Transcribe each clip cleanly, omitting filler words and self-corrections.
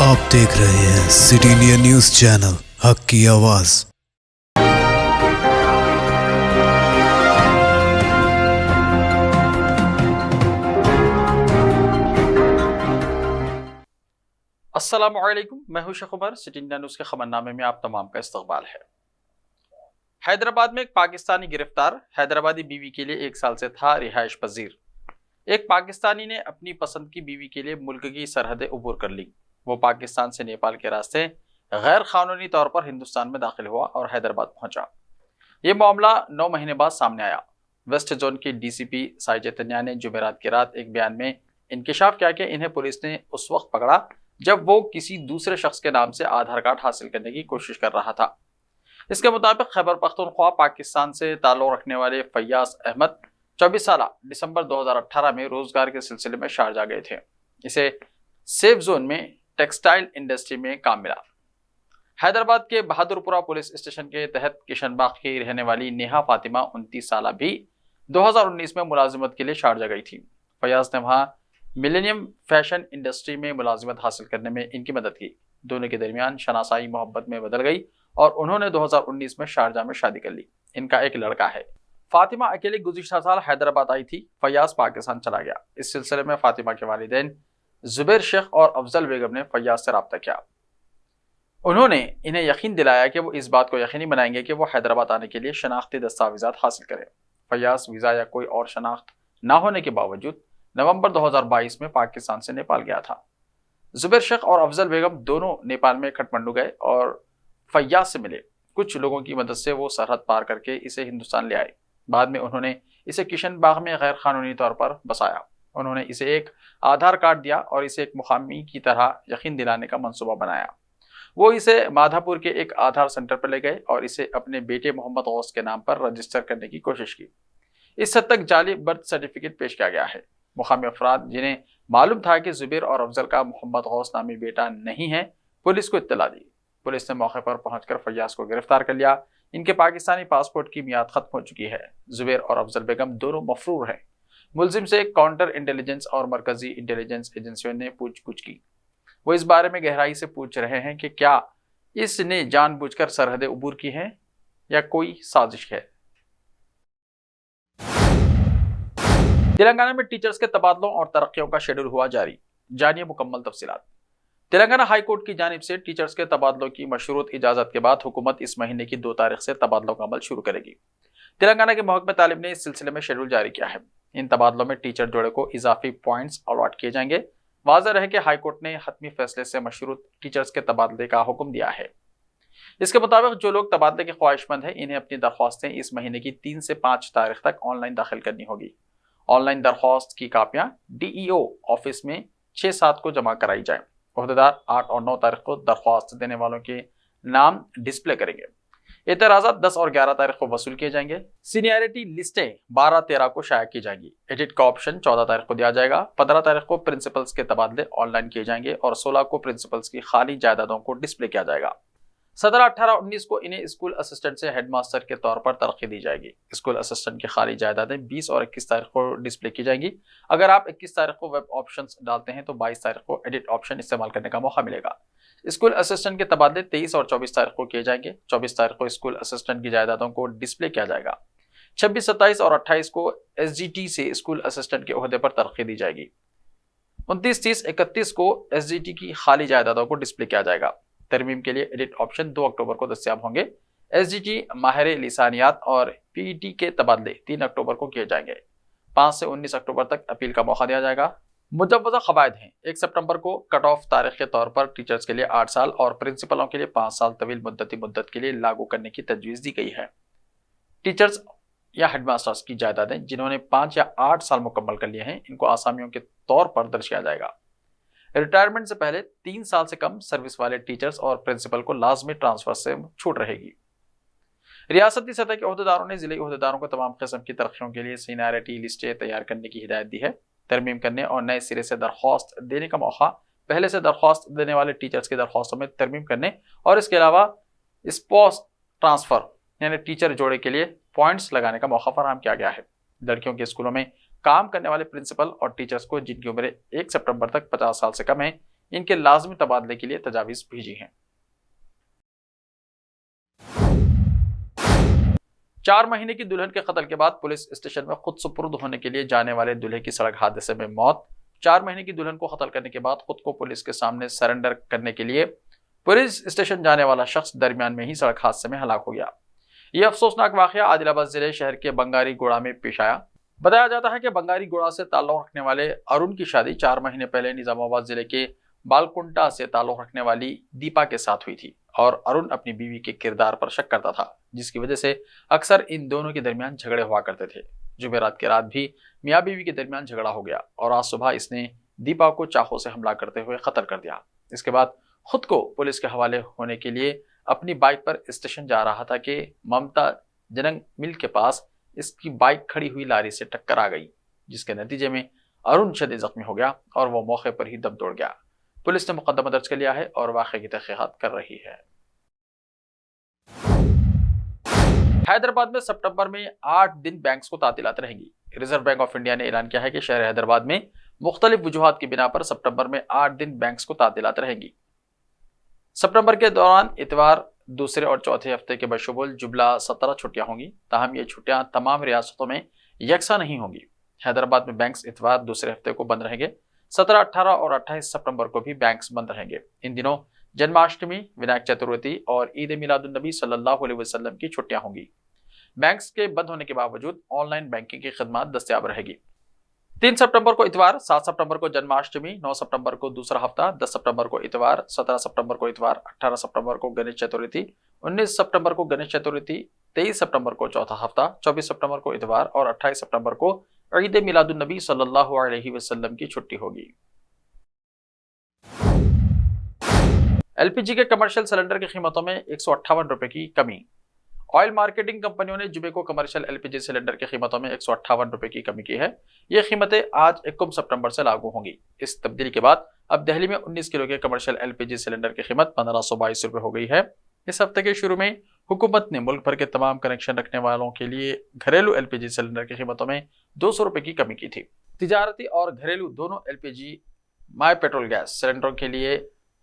आप देख रहे हैं सिटी इंडिया न्यूज चैनल, हक की आवाज। अस्सलामुअलैकुम, मैं हूं Sheikh Umar. City India News के खबरनामे में आप तमाम का इस्तकबाल है। हैदराबाद में एक पाकिस्तानी गिरफ्तार, हैदराबादी बीवी के लिए 1 साल से था रिहाइश पजीर। एक पाकिस्तानी ने अपनी पसंद की बीवी के लिए मुल्क की सरहदें उबूर कर ली। वो पाकिस्तान से नेपाल के रास्ते गैर कानूनी तौर पर हिंदुस्तान में दाखिल हुआ और हैदराबाद पहुंचा। ये मामला 9 महीने बाद सामने आया। वेस्ट जोन की डीसीपी साई चैतन्या ने जुमेरात की रात एक बयान में इंकिशाफ किया कि इन्हें पुलिस ने उस वक्त पकड़ा जब वो किसी दूसरे शख्स के नाम से आधार कार्ड हासिल करने की कोशिश कर रहा था। इसके मुताबिक खैबर पख्तूनख्वा पाकिस्तान से ताल्लुक रखने वाले फैयाज अहमद 24 साल दिसंबर 2018 में रोजगार के सिलसिले में शारजा गए थे। इसे सेफ जोन में टेक्सटाइल इंडस्ट्री में काम मिला। हैदराबाद के बहादुरपुरा पुलिस स्टेशन के तहत किशनबाग की रहने वाली नेहा फातिमा 29 साल भी 2019 में मुलाजिमत के लिए शारजा गई थी। फयाज ने वहां मिलेनियम फैशन इंडस्ट्री में मुलाजिमत हासिल करने में इनकी मदद की। दोनों के दरमियान शनासाई मोहब्बत में बदल गई और उन्होंने 2019 में शारजा में शादी कर ली। इनका एक लड़का है। फातिमा अकेली गुज़िश्ता साल हैदराबाद आई थी। फयाज पाकिस्तान चला गया। इस सिलसिले में फातिमा के वालिदैन जुबैर शेख और अफजल बेगम ने फयाज से रब्ता किया। उन्होंने इन्हें यकीन दिलाया कि वो इस बात को यकीनी बनाएंगे कि वो हैदराबाद आने के लिए शनाख्ती दस्तावेजात हासिल करें। फयाज वीज़ा या कोई और शनाख्त ना होने के बावजूद नवंबर 2022 में पाकिस्तान से नेपाल गया था। जुबैर शेख और अफजल बेगम दोनों नेपाल में काठमांडू गए और फयाज से मिले। कुछ लोगों की मदद से वो सरहद पार करके इसे हिंदुस्तान ले आए। बाद में उन्होंने इसे किशनबाग में गैर कानूनी तौर पर बसाया। उन्होंने इसे एक आधार कार्ड दिया और इसे एक मुकामी की तरह यकीन दिलाने का मंसूबा बनाया। वो इसे माधापुर के एक आधार सेंटर पर ले गए और इसे अपने बेटे मोहम्मद गौस के नाम पर रजिस्टर करने की कोशिश की। इस हद तक जाली बर्थ सर्टिफिकेट पेश किया गया है। मुकामी अफराद जिन्हें मालूम था कि जुबैर और अफजल का मोहम्मद गौस नामी बेटा नहीं है, पुलिस को इत्तला दी। पुलिस ने मौके पर पहुंचकर फयाज को गिरफ्तार कर लिया। इनके पाकिस्तानी पासपोर्ट की मियाद खत्म हो चुकी है। जुबैर और अफजल बेगम दोनों मफरूर हैं। मुलजिम से काउंटर इंटेलिजेंस और मरकजी इंटेलिजेंस एजेंसियों ने पूछ-गुछ की। वो इस बारे में गहराई से पूछ रहे हैं कि क्या इसने जानबूझकर सरहदें उबूर की हैं या कोई साजिश है। तेलंगाना में टीचर्स के तबादलों और तरक्कियों का शेड्यूल हुआ जारी। जानिए मुकम्मल तफसीलात। तेलंगाना हाई कोर्ट की जानिब से टीचर्स के तबादलों की मशरूत इजाजत के बाद हुकूमत इस महीने की 2 तारीख से तबादलों का अमल शुरू करेगी। तेलंगाना के महकमे तालीम ने इस सिलसिले में शेड्यूल जारी किया है। इन तबादलों में टीचर जोड़े को इजाफी पॉइंट्स अलॉट किए जाएंगे। वाज़ेह रहे कि हाईकोर्ट ने हतमी फैसले से मशरूत टीचर्स के तबादले का हुक्म दिया है। इसके मुताबिक जो लोग तबादले के ख्वाहिशमंद हैं, इन्हें अपनी दरख्वास्तें इस महीने की 3 से 5 तारीख तक ऑनलाइन दाखिल करनी होगी। ऑनलाइन दरख्वास्त की कापियां DEO ऑफिस में 6-7 को जमा कराई जाए। ओहदेदार 8 और 9 तारीख को दरख्वास्त देने वालों के नाम डिस्प्ले करेंगे। एतराज़ात 10 और 11 तारीख को वसूल किए जाएंगे। सीनियरिटी लिस्टें 12-13 को शाया की जाएंगी। एडिट का ऑप्शन 14 तारीख को दिया जाएगा। 15 तारीख को प्रिंसिपल्स के तबादले ऑनलाइन किए जाएंगे और 16 को प्रिंसिपल्स की खाली जायदादों को डिस्प्ले किया जाएगा। 17, 18, 19 को इन्हें स्कूल असिस्टेंट से हेडमास्टर के तौर पर तरक्की दी जाएगी। स्कूल असिस्टेंट की खाली जायदादें 20 और 21 तारीख को डिस्प्ले की जाएंगी। अगर आप 21 तारीख को वेब ऑप्शंस डालते हैं तो 22 तारीख को एडिट ऑप्शन इस्तेमाल करने का मौका मिलेगा। स्कूल असिस्टेंट के तबादले 23 और 24 तारीख को किए जाएंगे। 24 तारीख को स्कूल असिस्टेंट की जायदादों को डिस्प्ले किया जाएगा। 26, 27 और 28 को SGT से स्कूल असिस्टेंट के ओहदे पर तरक्की दी जाएगी। 29, 30, 31 को SGT की खाली जायदादों को डिस्प्ले किया जाएगा। तरमीम के लिए एडिट ऑप्शन 2 अक्टूबर को दस्तयाब होंगे। SGT माहिर लिसानियात और PET के तबादले 3 अक्टूबर को किए जाएंगे। 5 से 19 अक्टूबर तक अपील का मौका दिया जाएगा। मुजव्वज़ा क़वायद हैं। 1 सितंबर को कट ऑफ तारीख के तौर पर टीचर्स के लिए 8 साल और प्रिंसिपलों के लिए 5 साल तवील मुद्दत के लिए लागू करने की तजवीज़ दी गई है। टीचर्स या हेडमास्टर्स की जायदादें जिन्होंने 5 या 8 साल मुकम्मल कर लिए हैं, इनको आसामियों के तौर पर दर्ज किया जाएगा। रिटायरमेंट से पहले 3 साल से कम सर्विस वाले टीचर्स और प्रिंसिपल को लाजमी ट्रांसफर से छूट रहेगी। रियासती सतह के ओहदेदारों ने जिले ओहदेदारों को तमाम किस्म की तरक्कियों के लिए सीनियरिटी लिस्टें तैयार करने की हिदायत दी है। तरमीम करने और नए सिरे से दरख्वास्त देने का मौका पहले से दरख्वास्त देने वाले टीचर्स की दरख्वास्तों में तरमीम करने और इसके अलावा स्पॉस ट्रांसफर यानी टीचर जोड़े के लिए पॉइंट्स लगाने का मौका फराहम किया गया है। लड़कियों के स्कूलों में काम करने वाले प्रिंसिपल और टीचर्स को जिनकी उम्र 1 सितंबर तक 50 साल से कम है, इनके लाजमी तबादले के लिए तजावीज़ भेजी हैं। 4 महीने की दुल्हन के कत्ल के बाद पुलिस स्टेशन में खुद सुपुर्द होने के लिए जाने वाले दूल्हे की सड़क हादसे में मौत। 4 महीने की दुल्हन को कत्ल करने के बाद खुद को पुलिस के सामने सरेंडर करने के लिए पुलिस स्टेशन जाने वाला शख्स दरमियान में ही सड़क हादसे में हलाक हो गया। यह अफसोसनाक वाकया आदिलाबाद जिले शहर के बंगारी गोड़ा में पेश आया। बताया जाता है कि बंगारी गोड़ा से ताल्लुक रखने वाले अरुण की शादी 4 महीने पहले निजामाबाद जिले के बालकुंटा से ताल्लुक रखने वाली दीपा के साथ हुई थी और अरुण अपनी बीवी के किरदार पर शक करता था, जिसकी वजह से अक्सर इन दोनों के दरमियान झगड़े हुआ करते थे। जुमेरात की रात भी मियाँ बीवी के दरमियान झगड़ा हो गया और आज सुबह इसने दीपा को चाकू से हमला करते हुए कत्ल कर दिया। इसके बाद खुद को पुलिस के हवाले होने के लिए अपनी बाइक पर स्टेशन जा रहा था कि ममता जनंग मिल के पास इसकी बाइक खड़ी हुई लारी से टक्कर आ गई, जिसके नतीजे में अरुण शदीद जख्मी हो गया और वो मौके पर ही दम तोड़ गया। पुलिस ने मुकदमा दर्ज कर लिया है और वाक़े की तहकीकात कर रही है। हैदराबाद में सितंबर में 8 दिन बैंक्स को तातीलात रहेंगी। रिजर्व बैंक ऑफ इंडिया ने ऐलान किया है कि शहर हैदराबाद में मुख्तलिफ वजूहात की बिना पर सितंबर में 8 दिन बैंक्स को तातीलात रहेंगी। सितंबर के दौरान इतवार, दूसरे और चौथे हफ्ते के बशुबुल जुमला 17 छुट्टियां होंगी। ताहम ये छुट्टियां तमाम रियासतों में यकसा नहीं होंगी। हैदराबाद में बैंक्स इतवार, दूसरे हफ्ते को बंद रहेंगे। 17, 18 और 28 सितंबर को भी बैंक्स बंद रहेंगे। इन दिनों जन्माष्टमी, विनायक चतुर्थी और ईद मिलादुन्नबी सल्लल्लाहु अलैहि वसल्लम की छुट्टियां होंगी। बैंक्स के बंद होने के बावजूद ऑनलाइन बैंकिंग की खिदमत दस्तयाब रहेगी। 3 सितंबर को इतवार, 7 सितंबर को जन्माष्टमी, 9 सितंबर को दूसरा हफ्ता, 10 सितंबर को इतवार, 17 सितंबर को इतवार, 18 सितंबर को गणेश चतुर्थी, 19 सितंबर को गणेश चतुर्थी, 23 सितंबर को चौथा हफ्ता, 24 सितंबर को इतवार और 28 सितंबर को ईद मिलादुन्नबी सल्लल्लाहु अलैहि वसल्लम की छुट्टी होगी। एलपीजी के कमर्शियल सिलेंडर की कीमतों में 158 रुपए की कमी। ऑयल मार्केटिंग कंपनियों ने जुमे को कमर्शियल एलपीजी सिलेंडर की कीमतों में 158 रुपए की कमी की है। ये कीमतें आज 1 सितंबर से लागू होंगी। इस तब्दीली के बाद अब दिल्ली में 19 किलो के कमर्शियल एलपीजी सिलेंडर की कीमत 1522 रुपए हो गई है। इस हफ्ते के शुरू में हुकूमत ने मुल्क भर के तमाम कनेक्शन रखने वालों के लिए घरेलू एलपीजी सिलेंडर की कीमतों में 200 रुपए की कमी की थी। तिजारती और घरेलू दोनों एलपीजी माई पेट्रोल गैस सिलेंडरों के लिए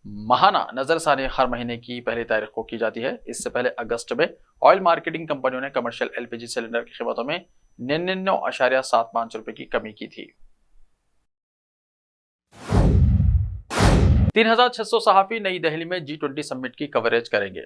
माहाना नजरसानी हर महीने की पहली तारीख को की जाती है। इससे पहले अगस्त में ऑयल मार्केटिंग कंपनियों ने कमर्शियल एलपीजी सिलेंडर की कीमतों में 99.75 रुपए की कमी की थी। 3600 सहाफी नई दिल्ली में G20 समिट की कवरेज करेंगे।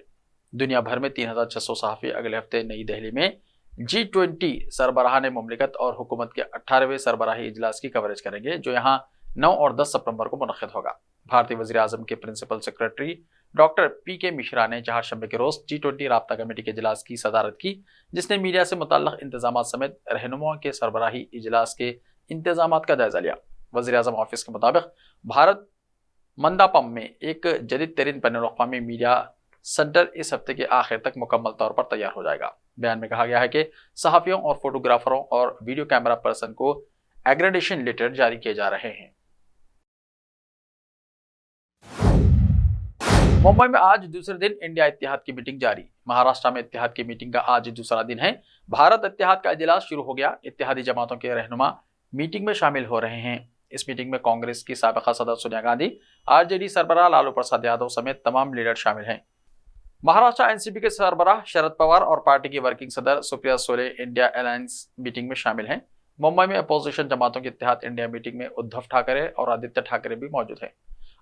दुनिया भर में 3600 सहाफी अगले हफ्ते नई दिल्ली में G20 सरबराहान मुमलिकत और हुकूमत के 18वें सरबराही इजलास की कवरेज करेंगे, जो यहाँ 9 और 10 सितंबर को मुनक्किद होगा। भारतीय वज़ीर आज़म के principal secretary doctor PK Mishra ने चारशंबे के रोज G20 राब्ता कमेटी के इजलास की सदारत की, जिसने मीडिया से मुतल्लिक़ इंतजामात समेत रहनुमाओं के सरबराही इजलास के इंतजामात का जायजा लिया। वज़ीर आज़म ऑफिस के मुताबिक भारत मंदापम में एक जदीद तरीन बैनुल-अक़वामी मीडिया सेंटर इस हफ्ते के आखिर तक मुकम्मल तौर पर तैयार हो जाएगा। बयान में कहा गया है कि सहाफ़ियों और फोटोग्राफरों और वीडियो कैमरा पर्सन को एग्रेडेशन लेटर जारी किए जा रहे हैं। मुंबई में आज दूसरे दिन इंडिया इत्तेहाद की मीटिंग जारी। महाराष्ट्र में इत्तेहाद की मीटिंग का आज दूसरा दिन है। भारत इत्तेहाद का इजलास शुरू हो गया। इत्तेहादी जमातों के रहनुमा मीटिंग में शामिल हो रहे हैं। इस मीटिंग में कांग्रेस की साबिक़ा सदर सोनिया गांधी, आरजेडी सरबराह लालू प्रसाद यादव समेत तमाम लीडर शामिल हैं। महाराष्ट्र एनसीपी के सरबराह शरद पवार और पार्टी की वर्किंग सदर सुप्रिया सोले इंडिया अलायंस मीटिंग में शामिल हैं। मुंबई में अपोजिशन जमातों की इत्तेहाद इंडिया मीटिंग में उद्धव ठाकरे और आदित्य ठाकरे भी मौजूद हैं।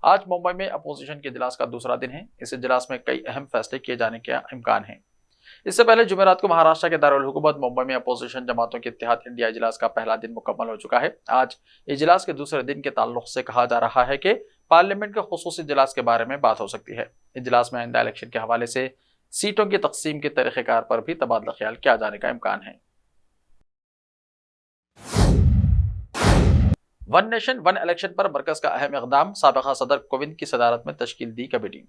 आज मुंबई में अपोजिशन के इजलास का दूसरा दिन है। इस इजलास में कई अहम फैसले किए जाने का इम्कान है। इससे पहले जुमेरात को महाराष्ट्र के दारुल हुकूमत मुंबई में अपोजिशन जमातों के इत्तेहाद इंडिया इजलास का पहला दिन मुकम्मल हो चुका है। आज इजलास के दूसरे दिन के ताल्लुक से कहा जा रहा है कि पार्लियामेंट के खुसूसी इजलास के बारे में बात हो सकती है। इजलास में आइंदा इलेक्शन के हवाले से सीटों की तकसीम के तरीक़ेकार पर भी तबादला ख्याल किया जाने का इम्कान है। वन नेशन वन इलेक्शन पर मरकज का अहम इक़दाम, साबिक़ा सदर कोविंद की सदारत में तश्कील दी कमेटी।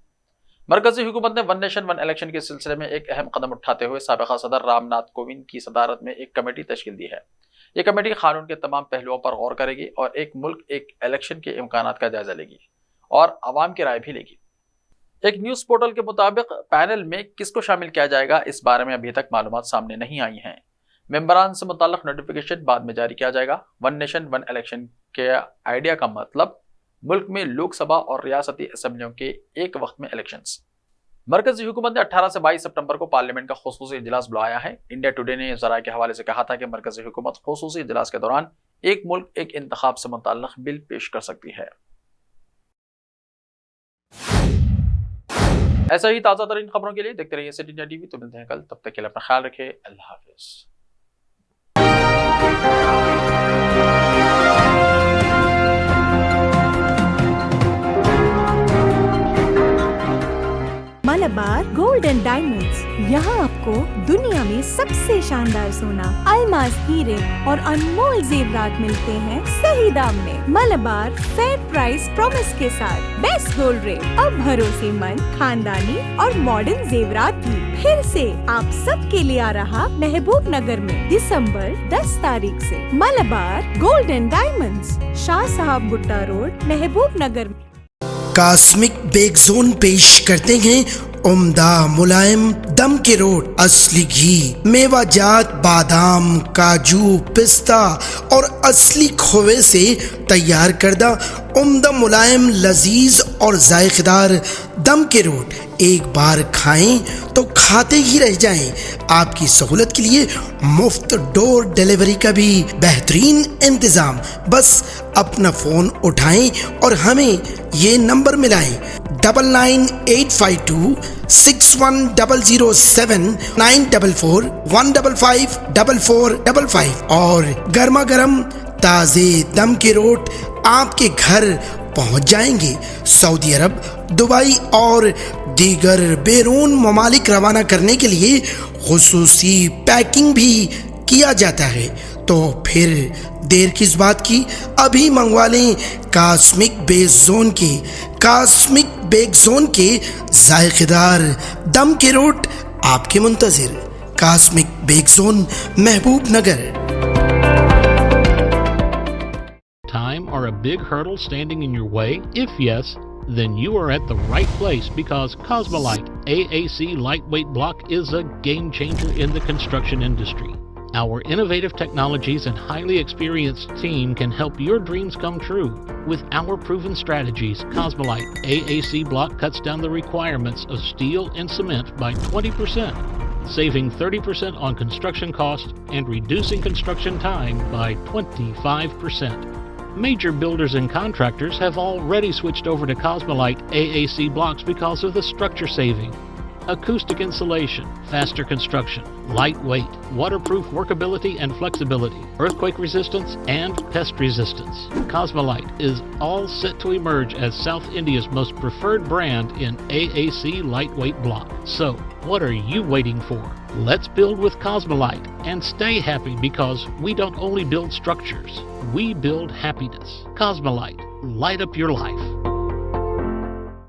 मरकजी हुकूमत ने वन नेशन वन इलेक्शन के सिलसिले में एक अहम कदम उठाते हुए साबिक़ा सदर रामनाथ कोविंद की सदारत में एक कमेटी तश्कील दी है। ये कमेटी कानून के तमाम पहलुओं पर गौर करेगी और एक मुल्क एक इलेक्शन के इम्कानात का जायजा लेगी और आवाम की राय भी लेगी। एक न्यूज़ पोर्टल के मुताबिक पैनल में किसको शामिल किया जाएगा, इस बारे में अभी तक मालूमात सामने नहीं आई हैं। मेंबरान से मुताल्लिक़ नोटिफिकेशन बाद में जारी किया जाएगा। वन नेशन वन इलेक्शन के आइडिया का मतलब मुल्क में लोकसभा और रियासती असम्बलियों के एक वक्त में इलेक्शंस। मरकजी हुकूमत ने 18 से 22 सितंबर को पार्लियामेंट का खुसूसी इजलास बुलाया है। इंडिया टुडे ने ज़राए के हवाले से कहा था कि मरकजी हुकूमत खुसूसी इजलास के दौरान एक मुल्क एक इंतखाब से मुताल्लिक़ बिल पेश कर सकती है। ऐसा ही ताज़ा तरीन खबरों के लिए देखते रहिए सिटी इंडिया टीवी। तो मिलते हैं कल, तब तक के लिए अपना ख्याल रखें। अल्लाह हाफिज़। मलबार गोल्ड एंड डायमंड्स, यहाँ आपको दुनिया में सबसे शानदार सोना, अलमास हीरे और अनमोल जेवरात मिलते हैं सही दाम में। मलबार फेयर प्राइस प्रॉमिस के साथ बेस्ट गोल्ड रेट, अब भरोसेमंद, खानदानी और मॉडर्न जेवरात भी फिर से आप सबके लिए आ रहा महबूब नगर में दिसंबर 10 तारीख से। Malabar gold and diamonds, Shah साहब भुट्टा रोड, महबूब नगर में। कॉस्मिक बेक जोन पेश करते हैं उम्दा मुलायम दम के रोट, असली घी, मेवाजात, बादाम, काजू, पिस्ता और असली खोवे से तैयार करदा उम्दा मुलायम लजीज और जायकेदार दम के रोट एक बार खाएं तो खाते ही रह जाएं। आपकी सहूलत के लिए मुफ्त डोर डिलीवरी का भी बेहतरीन इंतजाम। बस अपना फोन उठाएं और हमें ये नंबर मिलाएं 9985261007 944155455 और गर्मा गर्म ताज़े दम के रोट आपके घर पहुंच जाएंगे। सऊदी अरब, दुबई और दीगर बैरून ममालिक रवाना करने के लिए खुसूसी पैकिंग भी किया जाता है। तो फिर देर किस बात की, अभी मंगवा लें कॉस्मिक बेक जोन के जायकेदार दम के रोट आपके मुंतजिर। Cosmic bake zone, Mehboob Nagar. Time or a big hurdle standing in your way? If yes, then you are at the right place, because Cosmolite AAC lightweight block is a game changer in the construction industry. Our innovative technologies and highly experienced team can help your dreams come true. With our proven strategies, Cosmolite AAC block cuts down the requirements of steel and cement by 20%, saving 30% on construction costs and reducing construction time by 25%. Major builders and contractors have already switched over to Cosmolite AAC blocks because of the structure saving, acoustic insulation, faster construction, lightweight, waterproof workability and flexibility, earthquake resistance, and pest resistance. Cosmolite is all set to emerge as South India's most preferred brand in AAC lightweight block. So, what are you waiting for? Let's build with Cosmolite and stay happy, because we don't only build structures, we build happiness. Cosmolite, light up your life.